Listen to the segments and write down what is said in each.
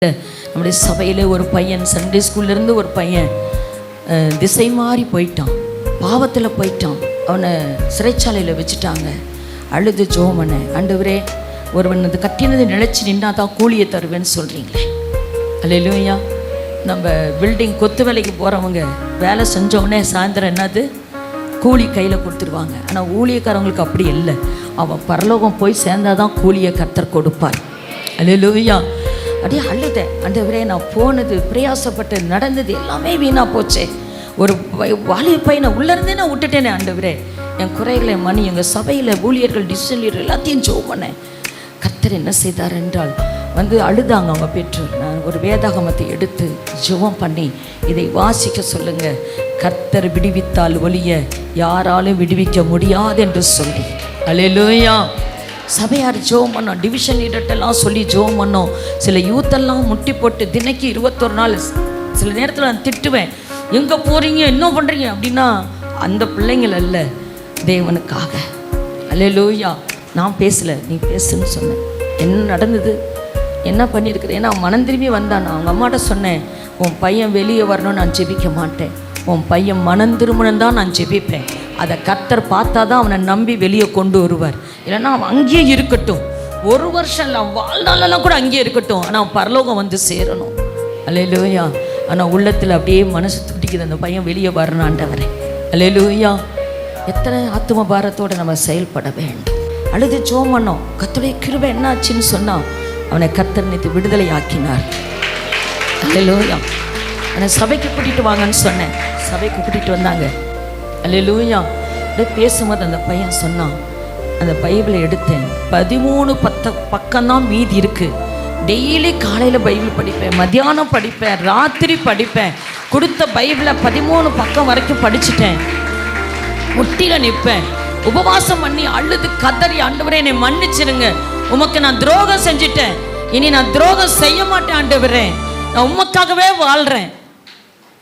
நம்முடைய சபையில் ஒரு பையன் சண்டே ஸ்கூல்லேருந்து ஒரு பையன் திசை மாறி போயிட்டான், பாவத்தில் போயிட்டான். அவனை சிறைச்சாலையில் வச்சுட்டாங்க. அழுது ஜோமனை, ஆண்டவரே ஒருவன் அது கட்டினது நிலைச்சி நின்னா தான் கூலியை தருவேன்னு சொல்கிறீங்களே. அல்லேலூயா. நம்ம பில்டிங் கொத்து வேலைக்கு போகிறவங்க வேலை செஞ்சோடனே சாயந்தரம் என்னது கூலி கையில் கொடுத்துருவாங்க. ஆனால் ஊழியக்காரவங்களுக்கு அப்படி இல்லை. அவன் பரலோகம் போய் சேர்ந்தாதான் கூலியை கர்த்தர் கொடுப்பார். அல்லேலூயா. அப்படியே அழுதேன், ஆண்டவரே நான் போனது பிரயாசப்பட்டு நடந்தது எல்லாமே வீணாக போச்சே. ஒரு வாலிய பையனை உள்ளேருந்தே நான் விட்டுட்டேனே. ஆண்டவரே என் குறைகளை மணி, எங்கள் சபையில் ஊழியர்கள் டிசிஷன் லீடர் எல்லாத்தையும் ஜெபம் பண்ணேன். கர்த்தர் என்ன செய்தார் என்றால் வந்து அழுதாங்க அவங்க பெற்றோர். நான் ஒரு வேதாகமத்தை எடுத்து ஜெபம் பண்ணி இதை வாசிக்க சொல்லுங்க, கர்த்தர் விடுவித்தால் ஒழிய யாராலும் விடுவிக்க முடியாது என்று சொல்லி. அல்லேலூயா. சபையார் ஜெபம் பண்ணோம், டிவிஷன் லீடர்ட்டெல்லாம் சொல்லி ஜெபம் பண்ணோம். சில யூத்தெல்லாம் முட்டி போட்டு தினைக்கு 21 நாள் சில நேரத்தில் நான் திட்டுவேன், எங்கே போகிறீங்க என்ன பண்ணுறீங்க அப்படின்னா அந்த பிள்ளைங்கள் அல்ல, தேவனுக்காக. அல்லேலூயா. நான் பேசலை, நீ பேசுன்னு சொன்னேன். என்ன நடந்தது, என்ன பண்ணியிருக்கிறேன். ஏன்னா மனம் திரும்பி வந்தான். நான் அவங்க அம்மாட்ட சொன்னேன், உன் பையன் வெளியே வரணும்னு நான் ஜெபிக்க மாட்டேன், உன் பையன் மனம் திரும்பணும் தான் நான் ஜெபிப்பேன். அதை கர்த்தர் பார்த்தா தான் அவனை நம்பி வெளியே கொண்டு வருவார். இல்லைன்னா அவன் அங்கேயே இருக்கட்டும், 1 வருஷம் இல்லை வாழ்நாளெல்லாம் கூட அங்கேயே இருக்கட்டும், ஆனால் அவன் பரலோகம் வந்து சேரணும். அல்லேலூயா. ஆனால் உள்ளத்தில் அப்படியே மனசு துடிக்குது, அந்த பையன் வெளியே வரணும் ஆண்டவரே. அல்லேலூயா. எத்தனை ஆத்தும பாரத்தோடு நம்ம செயல்பட வேண்டும். அழுது ஜெபம் பண்ணோம். கர்த்தருடைய கிருபை என்ன ஆச்சுன்னு சொன்னால் அவனை கர்த்தர் நேற்று விடுதலை ஆக்கினார். அல்லேலூயா. ஆனால் சபைக்கு கூட்டிகிட்டு வாங்கன்னு சொன்னேன், சபைக்கு கூட்டிகிட்டு வந்தாங்க. அல்லேலூயா. அப்படியே பேசும்போது அந்த பையன் சொன்னான், அந்த பைபிளை எடுத்தேன், 13 பக்கம்தான் மீதி இருக்குது. டெய்லி காலையில் பைபிள் படிப்பேன், மத்தியானம் படிப்பேன், ராத்திரி படிப்பேன். கொடுத்த பைபிளை 13 பக்கம் வரைக்கும் படிச்சுட்டேன். முட்டியில் நிற்பேன், உபவாசம் பண்ணி அழுது கதறி, ஆண்டவரே என்னை மன்னிச்சிருங்க, உமக்கு நான் துரோகம் செஞ்சிட்டேன், இனி நான் துரோகம் செய்ய மாட்டேன் ஆண்டவரே, நான் உமக்காகவே வாழ்கிறேன்.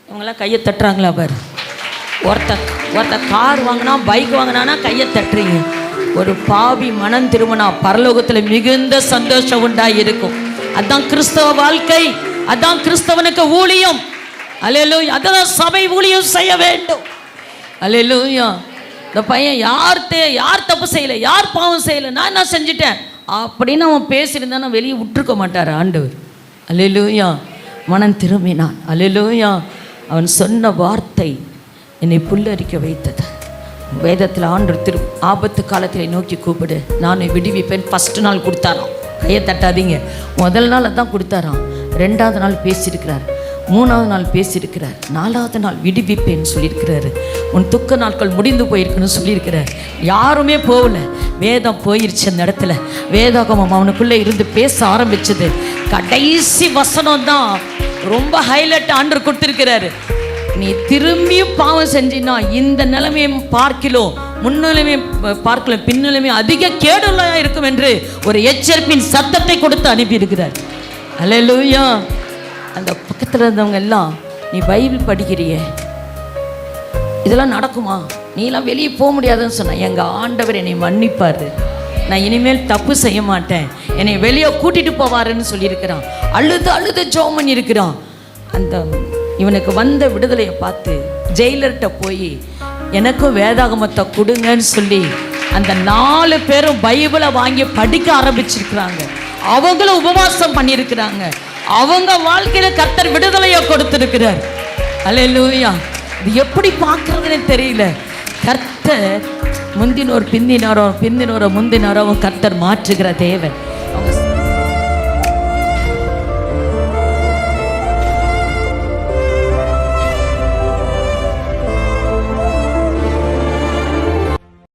இவங்களாம் கையை தட்டுறாங்களா பாரு. ஒருத்த கார் வாங்கினா பைக் வாங்கினானா கையை தட்டுறீங்க. ஒரு பாவி மனம் திரும்பினா பரலோகத்தில் மிகுந்த சந்தோஷம் உண்டாயிருக்கும். அதான் கிறிஸ்தவ வாழ்க்கை, அதான் கிறிஸ்தவனுக்கு ஊழியம். அல்லேலூயா. அதான் சபை ஊழியம் செய்ய வேண்டும். அல்லேலூயா. இந்த பையன் யார் தப்பு செய்யலை, யார் பாவம் செய்யலை, நான் என்ன செஞ்சிட்டேன் அப்படின்னு அவன் பேசியிருந்தானா வெளியே விட்டுருக்க மாட்டார் ஆண்டவர். அல்லேலூயா. மனம் திரும்பினான். அல்லேலூயா. அவன் சொன்ன வார்த்தை என்னை புல்லரிக்க வைத்தது. வேதத்தில் ஆண்டு ஆபத்து காலத்தில் நோக்கி கூப்பிடு, நான் விடுவிப்பேன். ஃபஸ்ட்டு நாள் கொடுத்தாராம், கையை தட்டாதீங்க. முதல் நாள் அதான் கொடுத்தாராம். 2வது நாள் பேசியிருக்கிறார், 3வது நாள் பேசியிருக்கிறார், 4வது நாள் விடுவிப்பேன்னு சொல்லியிருக்கிறாரு. உன் துக்க நாட்கள் முடிந்து போயிருக்குன்னு சொல்லியிருக்கிறார். யாருமே போகல, வேதம் போயிருச்சு அந்த இடத்துல. வேதாகமம் அவனுக்குள்ளே இருந்து பேச ஆரம்பிச்சது. கடைசி வசனம் தான் ரொம்ப ஹைலைட் ஆண்டவர் கொடுத்துருக்கிறாரு. நீ திரும்பியும் பாவம் செஞ்சினா இந்த நிலைமையை பார்க்கலாம், முன்னிலைமை பார்க்கலாம், பின்னிலைமை அதிக கேடுள்ளதா இருக்கும் என்று ஒரு எச்சரிப்பின் சத்தத்தை கொடுத்து அனுப்பியிருக்கிறார். அல்லேலூயா. அந்த பக்கத்தில் இருந்தவங்க எல்லாம், நீ பைபிள் படிக்கிறிய, இதெல்லாம் நடக்குமா, நீலாம் வெளியே போக முடியாதுன்னு சொன்ன. எங்கள் ஆண்டவர் என்னை மன்னிப்பார், நான் இனிமேல் தப்பு செய்ய மாட்டேன், என்னை வெளியே கூட்டிகிட்டு போவாருன்னு சொல்லியிருக்கிறான். அழுது ஜெபம் பண்ணியிருக்கிறான். அந்த இவனுக்கு வந்த விடுதலையை பார்த்து ஜெயிலர்கிட்ட போய் எனக்கும் வேதாகமத்தை கொடுங்கன்னு சொல்லி அந்த 4 பேரும் பைபிளை வாங்கி படிக்க ஆரம்பிச்சிருக்கிறாங்க. அவங்களும் உபவாசம் பண்ணியிருக்கிறாங்க. அவங்க வாழ்க்கையில் கர்த்தர் விடுதலையை கொடுத்துருக்கிறார். அல்லேலூயா. இது எப்படி பார்க்கறதுன்னு தெரியல. கர்த்தர் முந்தினோர் பிந்தினோரோ பிந்தினோரோ முந்தினோரோ கர்த்தர் மாற்றுகிற தேவன்.